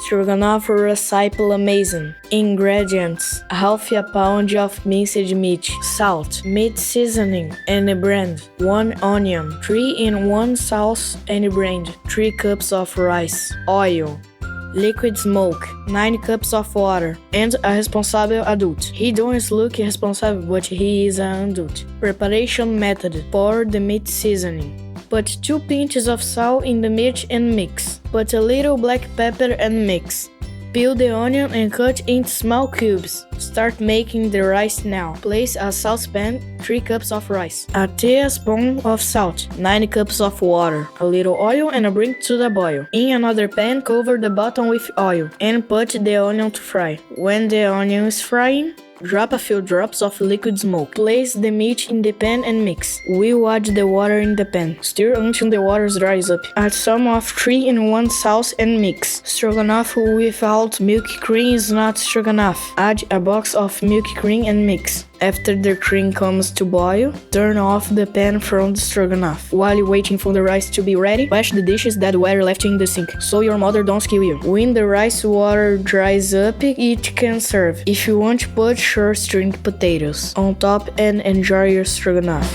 Stroganoff recipe amazing. Ingredients: half a pound of minced meat, salt, meat seasoning, and brand, 1 onion, 3-in-1 sauce and brand, 3 cups of rice, oil, liquid smoke, 9 cups of water, and a responsible adult. He don't look responsible, but he is an adult. Preparation method: pour the meat seasoning. Put 2 pinches of salt in the meat and mix. Put a little black pepper and mix. Peel the onion and cut into small cubes. Start making the rice now. Place a saucepan, 3 cups of rice, a teaspoon of salt, 9 cups of water, a little oil and bring to the boil. In another pan, cover the bottom with oil and put the onion to fry. When the onion is frying, drop a few drops of liquid smoke. Place the meat in the pan and mix. We'll add the water in the pan. Stir until the water dries up. Add some of 3-in-1 sauce and mix. Stroganoff without milk cream is not stroganoff. Add a box of milk cream and mix. After the cream comes to boil, turn off the pan from the stroganoff. While waiting for the rice to be ready, wash the dishes that were left in the sink, so your mother don't kill you. When the rice water dries up, it can serve. If you want, put short string potatoes on top and enjoy your stroganoff.